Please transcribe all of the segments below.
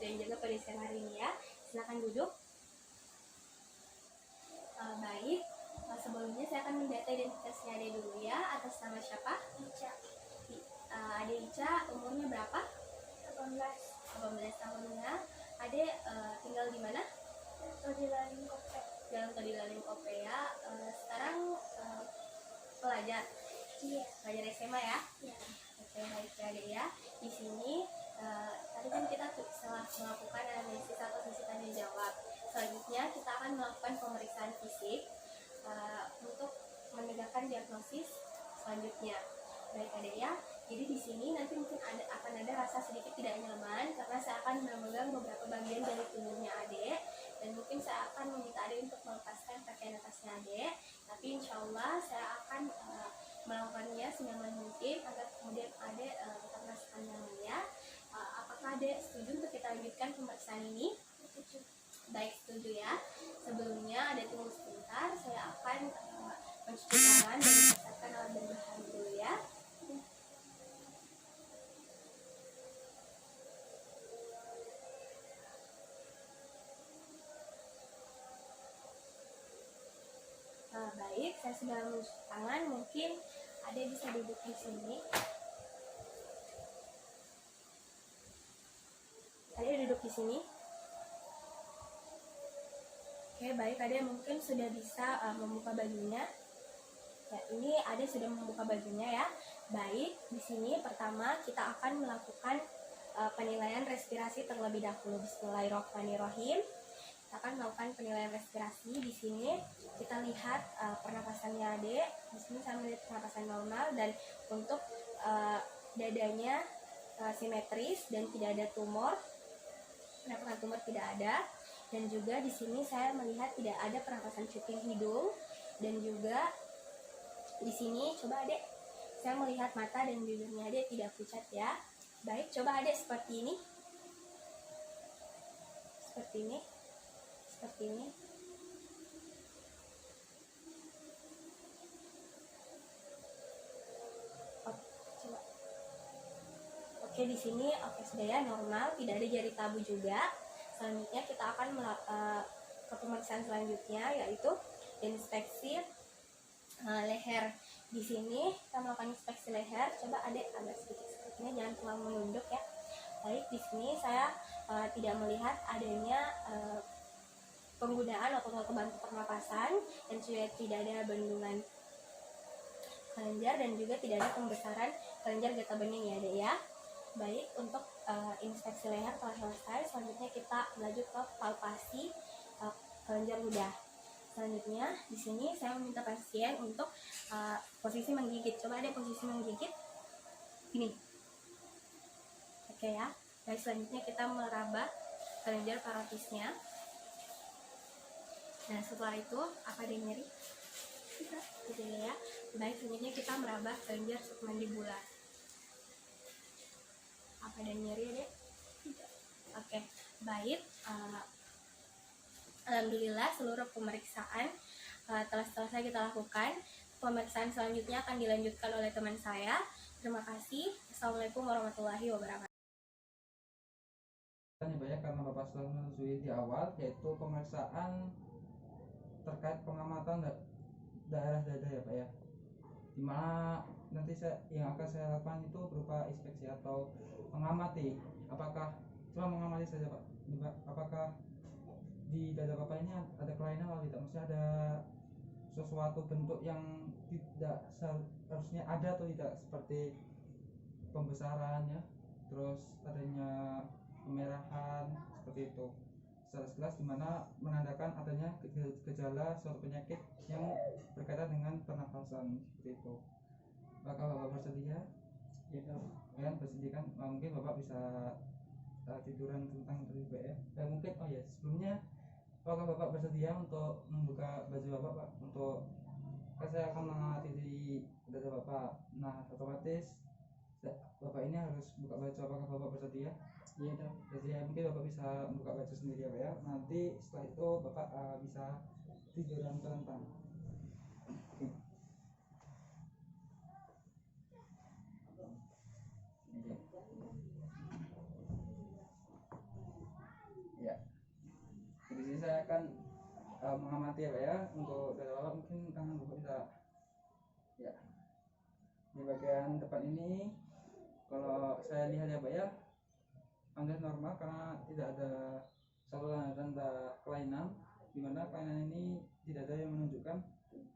dan juga pada siang hari ini ya. Silakan duduk. Baik, sebelumnya saya akan mendata identitasnya Ade dulu ya. Atas nama siapa? Ica. Ade Ica, umurnya berapa? 18 tahunnya. Ade tinggal di mana? Todilaling Kope. Jalan Todilaling Kope ya. Sekarang pelajar? Iya. Pelajar SMA ya? Iya. Oke, baik ya Ade ya. Di sini tadi kan kita telah melakukan analisis atau sesi tanya jawab. Selanjutnya kita akan melakukan pemeriksaan fisik untuk menegakkan diagnosis selanjutnya. Baik Ade ya. Jadi di sini nanti mungkin akan ada rasa sedikit tidak nyaman karena saya akan memegang beberapa bagian dari tubuhnya Ade, dan mungkin saya akan meminta Ade untuk melepaskan pakaian atasnya Ade. Tapi insya Allah saya akan melakukannya senyaman mungkin agar kemudian Ade tetap merasakan nyaman ya. Apakah Ade setuju untuk kita lanjutkan pemeriksaan ini? Setuju. Baik, setuju ya. Sebelumnya Ade tunggu sebentar, saya akan mencuci tangan dan mempersiapkan alat dan bahan dulu ya. Baik, saya sudah mencuci tangan. Mungkin Ade bisa duduk di sini. Ade duduk di sini. Oke, baik, Ade mungkin sudah bisa membuka bajunya. Ya, ini Ade sudah membuka bajunya ya. Baik, di sini pertama kita akan melakukan penilaian respirasi terlebih dahulu. Bismillahirrahmanirrahim. Kita akan melakukan penilaian respirasi. Di sini kita lihat pernapasannya Ade. Di sini saya melihat pernapasan normal dan untuk dadanya simetris dan tidak ada tumor. Pernapasan tumor tidak ada. Dan juga di sini saya melihat tidak ada pernapasan cuping hidung, dan juga di sini coba Ade, saya melihat mata dan bibirnya Ade tidak pucat ya. Baik, coba Ade seperti ini. Seperti ini. Seperti ini. Coba. Oke, di sini oke sudah ya, normal, tidak ada jari tabu juga. Selanjutnya kita akan ke pemeriksaan selanjutnya, yaitu inspeksi leher. Di sini kita melakukan inspeksi leher. Coba Ade agak sedikit sepertinya, jangan terlalu menunduk ya. Baik, di sini saya tidak melihat adanya penggunaan otopet bantu pernapasan, dan juga tidak ada bendungan kelenjar, dan juga tidak ada pembesaran kelenjar getah bening ya Ade ya. Baik, untuk inspeksi leher telah selesai. Selanjutnya kita lanjut ke palpasi kelenjar ludah. Selanjutnya di sini saya meminta pasien untuk posisi menggigit. Coba Ade posisi menggigit ini. Oke ya. Baik, selanjutnya kita meraba kelenjar parotisnya. Nah, setelah itu apa ada nyeri? Tidak ya. Baik, selanjutnya kita meraba kelenjar submandibular. Apa ada nyeri Ade? Tidak. Oke, baik. Alhamdulillah seluruh pemeriksaan telah selesai kita lakukan. Pemeriksaan selanjutnya akan dilanjutkan oleh teman saya. Terima kasih. Assalamualaikum warahmatullahi wabarakatuh. Banyak karena Bapak sudah menyusui di awal, yaitu pemeriksaan terkait pengamatan daerah dada ya Pak ya, dimana nanti yang akan saya lakukan itu berupa inspeksi atau mengamati, apakah cuma mengamati saja Pak, apakah di dada Bapak ini ada kelainan atau tidak, maksudnya ada sesuatu bentuk yang tidak seharusnya ada atau tidak, seperti pembesaran ya, terus adanya kemerahan seperti itu, secara jelas dimana menandakan adanya gejala suatu penyakit yang berkaitan dengan pernafasan seperti itu. Apakah Bapak bersedia? Ya kan, bersedia kan? Mungkin Bapak bisa tiduran tentang terlibat ya. Mungkin oh ya, sebelumnya apakah Bapak bersedia untuk membuka baju Bapak Pak? Untuk saya akan mengamati di dada Bapak. Nah, otomatis Bapak ini harus buka baju. Apakah Bapak bersedia? Iya dong. Jadi mungkin Bapak bisa buka baju sendiri ya Pak ya. Nanti setelah itu Bapak bisa tiduran telentang. akan mengamati ya Pak ya. Untuk dari awal mungkin tangan Bapak bisa ya di bagian depan ini. Kalau saya lihat ya Pak ya, alhamdulillah normal karena tidak ada saluran tanda kelainan, di mana kelainan ini tidak ada yang menunjukkan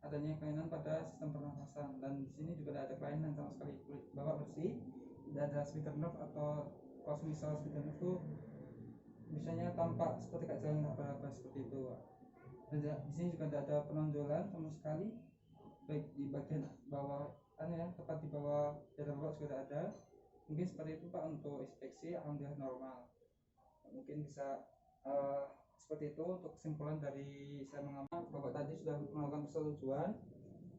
adanya kelainan pada sistem pernafasan. Dan di sini juga tidak ada kelainan sama sekali, kulit Bapak bersih, tidak ada sphincter nerve atau kalau misal sphincter nerve itu misalnya tampak seperti kayak jalan raba-raba seperti itu Pak. Dan di sini juga tidak ada penonjolan sama sekali, baik di bagian bawah ya, tepat di bawah dada Bapak juga tidak ada. Mungkin seperti itu Pak untuk inspeksi, alhamdulillah normal. Mungkin bisa seperti itu untuk kesimpulan dari saya mengamati. Bapak tadi sudah melakukan persetujuan.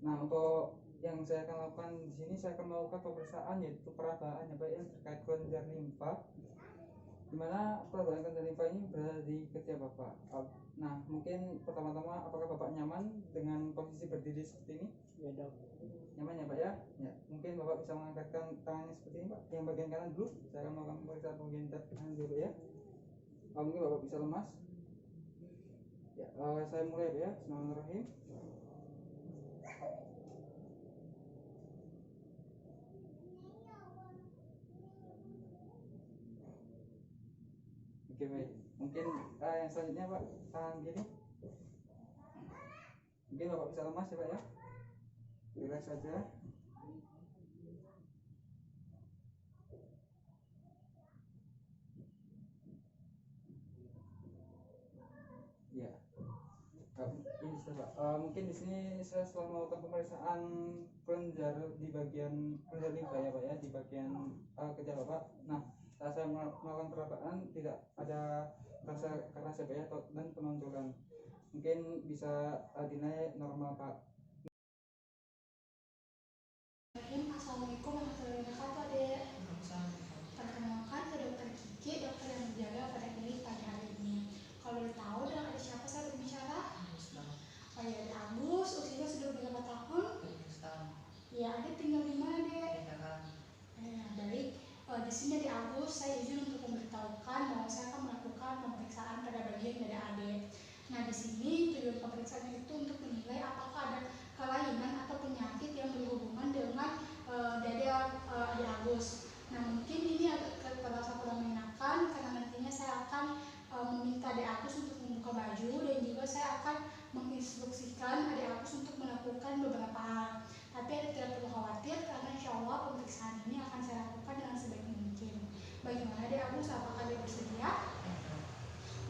Nah, untuk yang saya akan lakukan di sini, saya akan melakukan pemeriksaan yaitu perabaan ya Pak yang terkait kelenjar limfa, di mana perabaan kelenjar limfa ini berada di ketiak Bapak. Nah, mungkin pertama-tama apakah Bapak nyaman dengan posisi berdiri seperti ini? Ya dok. Nyaman ya Pak ya? Ya, mungkin Bapak bisa mengangkatkan tangannya seperti ini Pak. Yang bagian kanan dulu, saya akan melakukan pemeriksaan bagian kanan dulu ya. Mungkin Bapak bisa lemas. Ya, saya mulai ya. Bismillahirrahmanirrahim. Oke baik. Mungkin yang selanjutnya Pak, tangan kiri. Mungkin Bapak bisa lemas ya Pak ya. Relax saja. Ya. Ini sudah Pak. Mungkin di sini saya setelah melakukan pemeriksaan kelenjar di bagian kelenjar limfa ya Pak ya, di bagian ketiak Bapak. Nah, setelah saya melakukan perabaan tidak ada rasa keras ya Pak ya dan penonjolan. Mungkin bisa dinaik normal Pak. Assalamualaikum warahmatullahi wabarakatuh Adek. Perkenalkan saya Dokter Kiki, dokter yang berjaga pada klinik pada hari ini. Kalau boleh tahu dengan ada siapa saya berbicara? Oh ya, Adek Agus, usianya sudah berapa tahun? Ya, Adek tinggal di mana Dek? Baik. Di sini Adek Agus, saya izin untuk memberitahukan bahwa saya akan melakukan pemeriksaan pada bagian dada Adek. Nah, di sini tujuan pemeriksaan itu untuk menilai apakah ada kelainan atau penyakit yang berhubungan dengan dada Adek Agus. Nah, mungkin ini agak terasa kurang menyenangkan karena nantinya saya akan meminta Adek Agus untuk membuka baju dan juga saya akan menginstruksikan Adek Agus untuk melakukan beberapa hal. Tapi Adek tidak perlu khawatir karena insya Allah pemeriksaan ini akan saya lakukan dengan sebaik mungkin. Bagaimana Adek Agus, apakah Adek bersedia?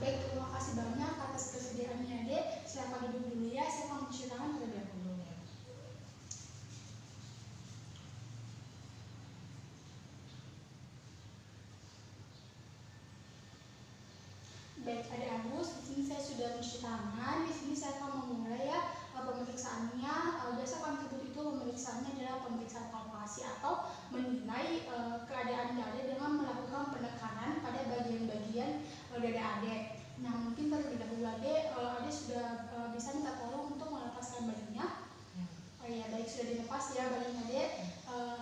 Baik, terima kasih banyak atas kesediaannya Adek. Silakan duduk dulu ya, saya akan mencuci tangan terlebih dahulu. Baik, Adek Agus, di sini saya sudah mencuci tangan. Di sini saya akan memulai ya pemeriksaannya. Biasa kalau itu pemeriksaannya adalah pemeriksaan palpasi atau menilai keadaan dada dengan melakukan penekanan pada bagian-bagian dada Adek. Nah, mungkin terlebih dahulu Adek sudah bisa minta tolong untuk melepaskan bajunya. Oh iya, baik, sudah dilepas ya bajunya Adek.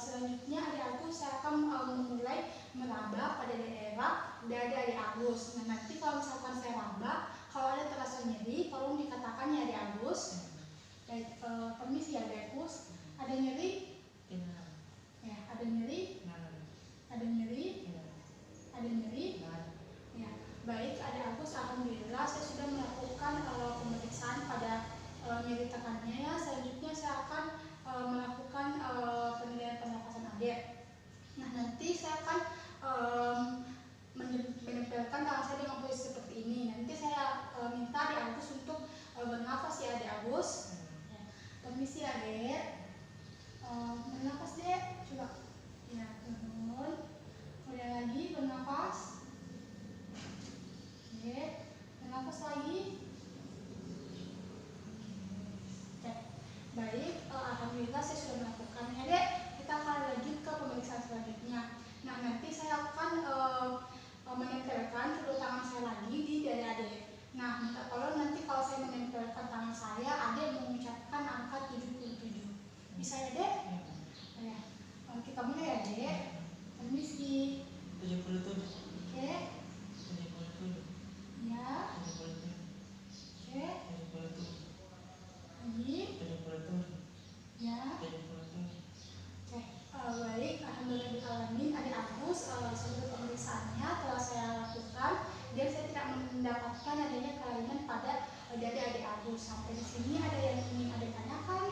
Selanjutnya Adek Agus saya akan memulai meraba pada daerah dada Adek Agus. Nah, nanti kalau misalkan saya raba, kalau ada terasa nyeri, tolong dikatakan ya Adek Agus. Baik, permisi ya Adek Agus. Ada nyeri? Ya, ada nyeri? Ada nyeri? Ada nyeri? Ya, baik Adek Agus, alhamdulillah saya sudah melakukan pemeriksaan pada nyeri tekannya ya. Selanjutnya saya akan melakukan penilaian pernapasan Adek. Nah, nanti saya akan menempelkan tangan saya dengan posisi seperti ini. Nanti saya minta Adek Agus untuk bernafas ya Adek Agus. Ya, permisi Adek. Bernafas Dek, coba. Ya, turun. Kemudian lagi bernafas. Oke, bernafas lagi. Oke. sampai di sini ada yang ingin Ade tanyakan?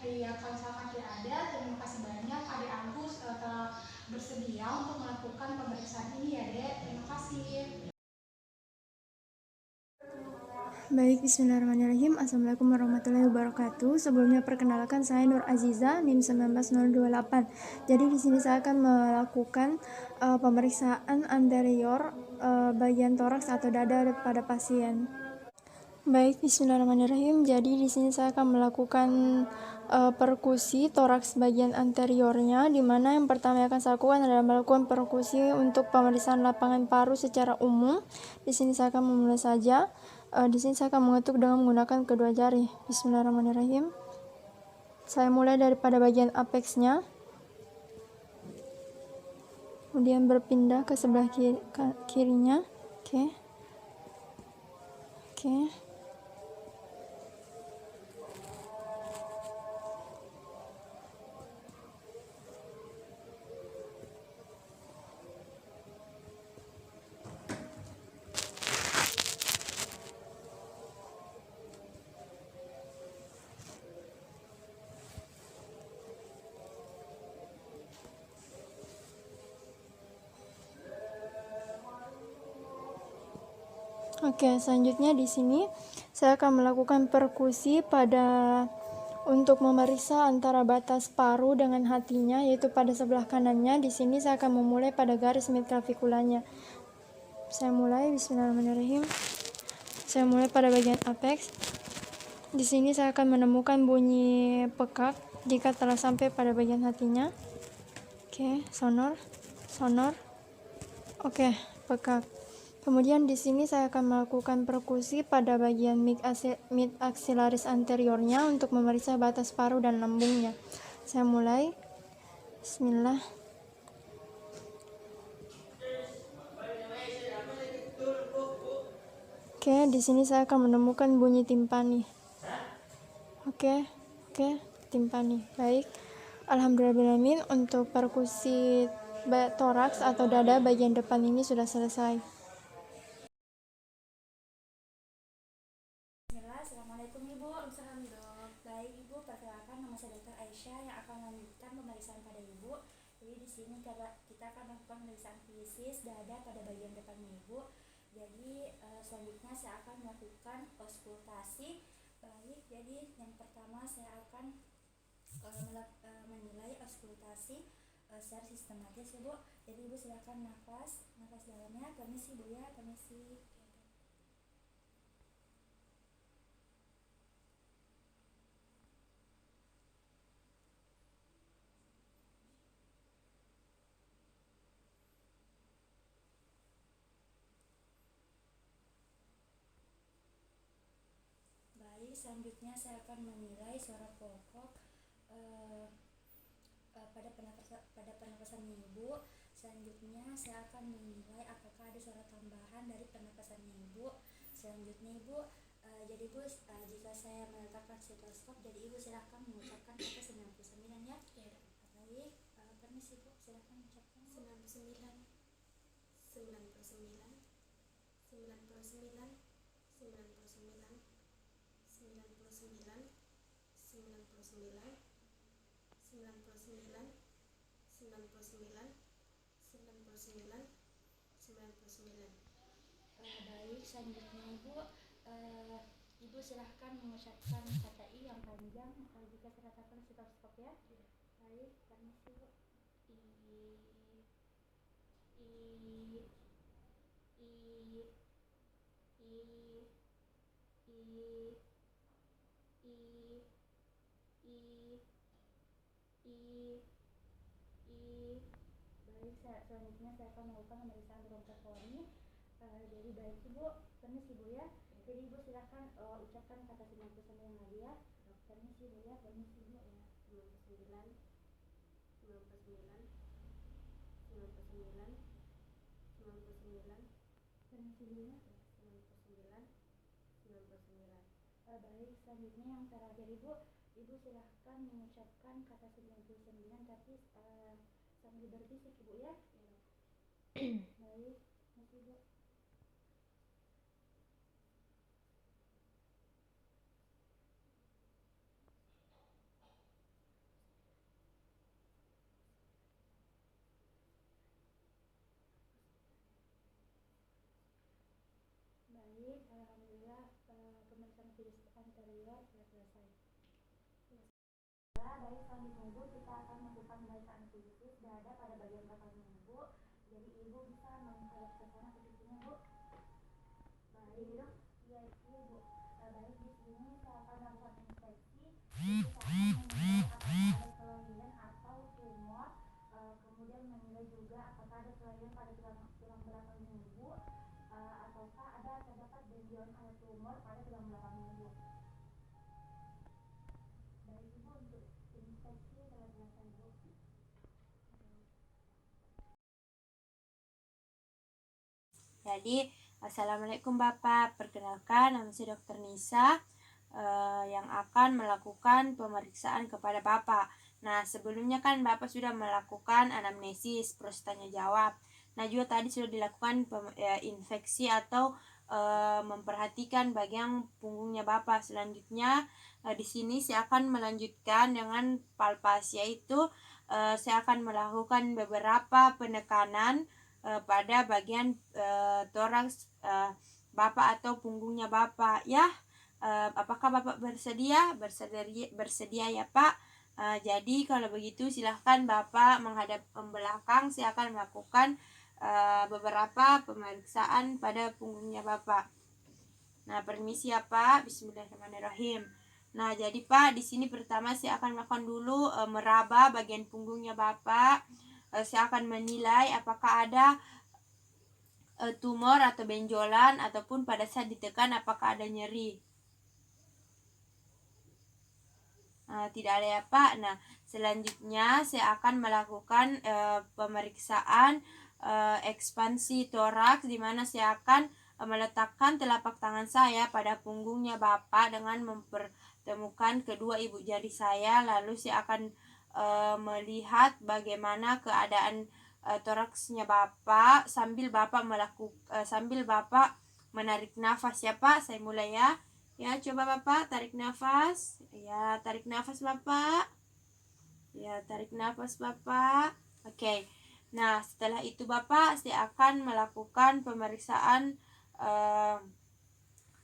Iya, kalau misalkan tidak ada, terima kasih banyak Ade Agus telah bersedia untuk melakukan pemeriksaan ini ya Dek. Terima kasih. Baik, bismillahirrahmanirrahim. Assalamualaikum warahmatullahi wabarakatuh. Sebelumnya perkenalkan saya Nur Aziza, NIM 19028. Jadi di sini saya akan melakukan pemeriksaan anterior bagian toraks atau dada pada pasien. Baik, bismillahirrahmanirrahim. Jadi di sini saya akan melakukan perkusi toraks bagian anteriornya, di mana yang pertama yang akan saya lakukan adalah melakukan perkusi untuk pemeriksaan lapangan paru secara umum. Di sini saya akan memulai saja. Di sini saya akan mengetuk dengan menggunakan kedua jari. Bismillahirrahmanirrahim. Saya mulai daripada bagian apexnya, kemudian berpindah ke sebelah kirinya. Oke. Oke, selanjutnya di sini saya akan melakukan perkusi untuk memeriksa antara batas paru dengan hatinya, yaitu pada sebelah kanannya. Di sini saya akan memulai pada garis midclaviculanya. Saya mulai, bismillahirrahmanirrahim. Saya mulai pada bagian apex. Di sini saya akan menemukan bunyi pekak jika telah sampai pada bagian hatinya. Oke, sonor. Oke, pekak. Kemudian di sini saya akan melakukan perkusi pada bagian mid axillaris anteriornya untuk memeriksa batas paru dan lambungnya. Saya mulai. Bismillah. Oke, di sini saya akan menemukan bunyi timpani. Oke, timpani. Baik. Alhamdulillahirrahmanirrahim, untuk perkusi toraks atau dada bagian depan ini sudah selesai. Assalamualaikum Ibu. Baik Ibu, perkenalkan nama saya Dr. Aisyah yang akan melanjutkan pemeriksaan pada Ibu. Jadi di sini kita akan melakukan pemeriksaan fisis dada pada bagian depannya Ibu. Jadi selanjutnya saya akan melakukan auskultasi. Baik, jadi yang pertama saya akan menilai auskultasi secara sistematis Ibu. Jadi Ibu silakan nafas dalamnya. Permisi Bu ya, permisi. Baik, selanjutnya saya akan menilai suara pokok pada pernapasan Ibu. Selanjutnya saya akan menilai apakah ada suara tambahan dari pernapasan Ibu. Selanjutnya Ibu, jadi Ibu jika saya meletakkan stetoskop, jadi Ibu silahkan mengucapkan kata 99 ya. Baik, permisi Bu, silahkan ucapkan 99 99 99 99 Baik, selanjutnya Ibu, Ibu silahkan mengucapkan kata I yang panjang jika saya katakan stetoskop ya. Baik, permisi Bu. Baik, selanjutnya saya akan melakukan pemeriksaan bronkoskopik. Jadi baik Ibu, permisi Bu ya. Jadi Ibu silahkan ucapkan kata 99 lagi ya. Permisi Bu ya, permisi Bu ya. 99 99 99 99 permisi Bu ya. 99 99. Baik, selanjutnya yang terakhir Ibu silahkan mengucapkan kata 99 tapi sambil berbisik Ibu ya. Baik, terima kasih Bu. aktivitas anterior telah selesai. Baik, selanjutnya Ibu kita akan melakukan pemeriksaan fisik dada pada bagian belakang Ibu. Jadi Ibu bisa menghadap ke sana posisinya Bu. Baik, iya Ibu. Baik, di sini saya akan melakukan inspeksi. Jadi saya akan menilai apakah ada kelainan atau tumor, kemudian menilai juga apakah ada kelainan pada tulang belakang Ibu, ataukah terdapat benjolan atau tumor pada tulang belakang Ibu. Baik Ibu, untuk inspeksi telah selesai Bu. Jadi, Assalamualaikum Bapak. Perkenalkan, nama saya Dr. Nisa yang akan melakukan pemeriksaan kepada Bapak. Nah, sebelumnya kan Bapak sudah melakukan anamnesis, proses tanya jawab. Nah, juga tadi sudah dilakukan infeksi atau memperhatikan bagian punggungnya Bapak. Selanjutnya, di sini saya akan melanjutkan dengan palpasi, yaitu saya akan melakukan beberapa penekanan pada bagian toraks Bapak atau punggungnya Bapak ya. Apakah Bapak bersedia? Bersedia ya Pak. Jadi kalau begitu silahkan Bapak menghadap ke belakang. Saya akan melakukan beberapa pemeriksaan pada punggungnya Bapak. Nah, permisi ya Pak. Bismillahirrahmanirrahim. Nah, jadi Pak, di sini pertama saya akan melakukan dulu meraba bagian punggungnya Bapak. Saya akan menilai apakah ada tumor atau benjolan, ataupun pada saat ditekan apakah ada nyeri. Tidak ada ya Pak. Nah, selanjutnya saya akan melakukan pemeriksaan ekspansi toraks, di mana saya akan meletakkan telapak tangan saya pada punggungnya Bapak dengan mempertemukan kedua ibu jari saya. Lalu saya akan melihat bagaimana keadaan toraksnya Bapak sambil Bapak menarik nafas ya Pak. Saya mulai ya. Ya, coba Bapak tarik nafas. Ya, tarik nafas Bapak. Ya, tarik nafas Bapak. Oke. Nah, setelah itu Bapak, saya akan melakukan pemeriksaan.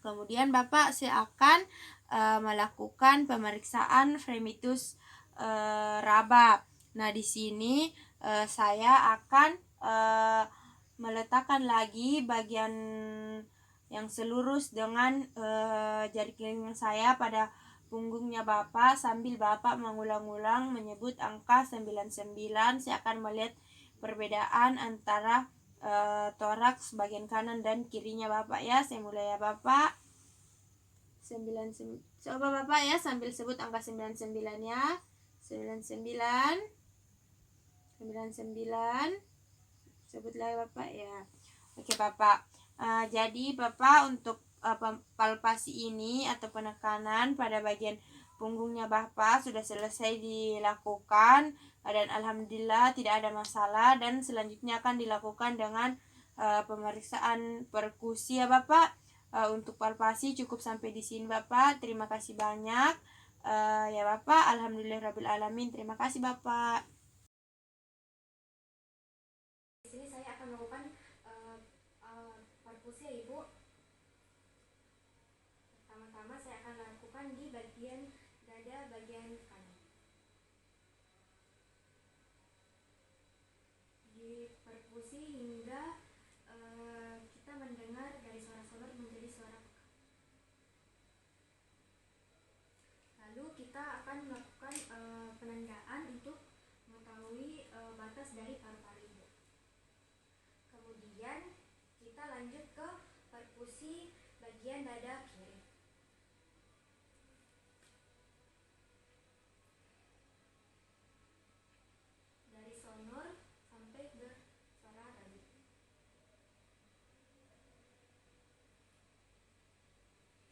Kemudian Bapak, saya akan melakukan pemeriksaan fremitus raba. Nah, di sini saya akan meletakkan lagi bagian yang selurus dengan jari kelingking saya pada punggungnya Bapak, sambil Bapak mengulang-ulang menyebut angka 99. Saya akan melihat perbedaan antara toraks bagian kanan dan kirinya Bapak ya. Saya mulai ya Bapak. 99. Coba Bapak ya sambil sebut angka 99 ya. 99. 99. Sebutlah Bapak ya. Oke Bapak. Jadi Bapak, untuk palpasi ini atau penekanan pada bagian punggungnya Bapak sudah selesai dilakukan, dan alhamdulillah tidak ada masalah. Dan selanjutnya akan dilakukan dengan pemeriksaan perkusi ya Bapak. Untuk palpasi cukup sampai di sini Bapak. Terima kasih banyak ya Bapak. Alhamdulillahirrabbilalamin. Terima kasih Bapak. Di sini saya akan melakukan perkusi ya Ibu. Pertama-tama saya akan lakukan di bagian dada bagian kanan. Di perkusi hingga kita mendengar dari suara sonor menjadi suara peka. Lalu kita akan melakukan penandaan untuk mengetahui batas dari paru-paru Ibu. Kemudian kita lanjut ke perkusi bagian dada kiri. Dari sonor sampai ke suara tadi.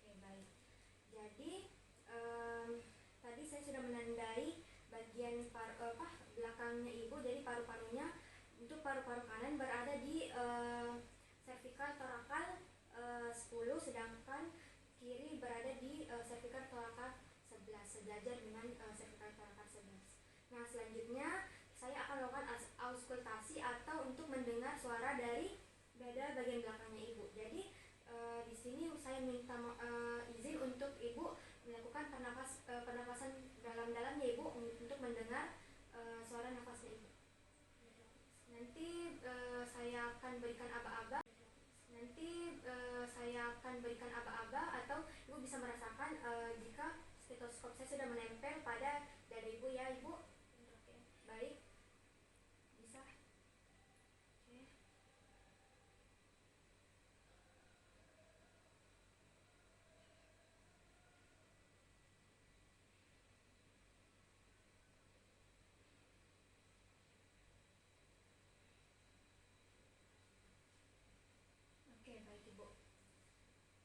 Oke, baik. Jadi tadi saya sudah menandai bagian belakangnya Ibu. Jadi paru-parunya, untuk paru-paru kanan berada di cervical thoracal 10, sedangkan kiri berada di cervical thoracal 11, sejajar dengan cervical thoracal 11. Nah, selanjutnya saya akan melakukan auskultasi atau untuk mendengar suara dari dada bagian belakangnya Ibu. Jadi di sini saya minta izin untuk akan berikan aba-aba. Nanti saya akan berikan aba-aba atau ibu bisa merasakan jika stetoskop saya sudah menempel pada dada ibu ya ibu. Baik, bisa. Oke. Oke, baik ibu.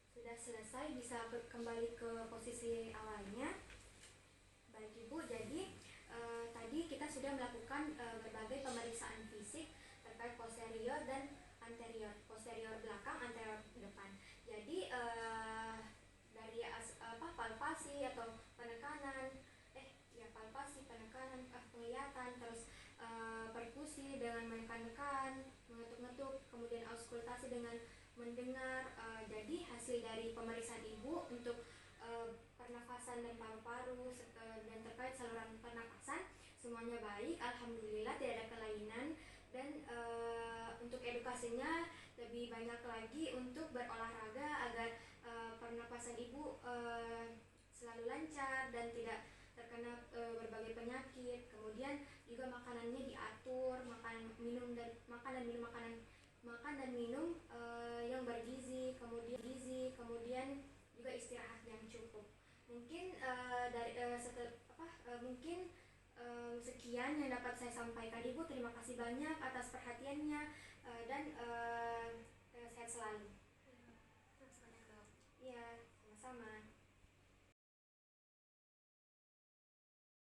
Sudah selesai, bisa kembali ke posisi awalnya. Baik ibu, jadi tadi kita sudah melakukan berbagai pemeriksaan fisik terkait posterior dan anterior, posterior belakang, anterior depan. Jadi dari palpasi atau penekanan, palpasi, penekanan, penglihatan, terus perkusi dengan menekan-nekan, mengetuk-ngetuk, kemudian auskultasi dengan mendengar. Jadi hasil dari pemeriksaan ibu untuk pernafasan dan paru-paru dan terkait saluran pernapasan semuanya baik, alhamdulillah tidak ada kelainan. Dan untuk edukasinya lebih banyak lagi untuk berolahraga agar pernapasan ibu selalu lancar dan tidak terkena berbagai penyakit. Kemudian juga makanannya diatur, makan dan minum yang bergizi, kemudian juga istirahat yang cukup. Mungkin sekian yang dapat saya sampaikan ibu. Terima kasih banyak atas perhatiannya dan sehat selalu. Iya, sama-sama.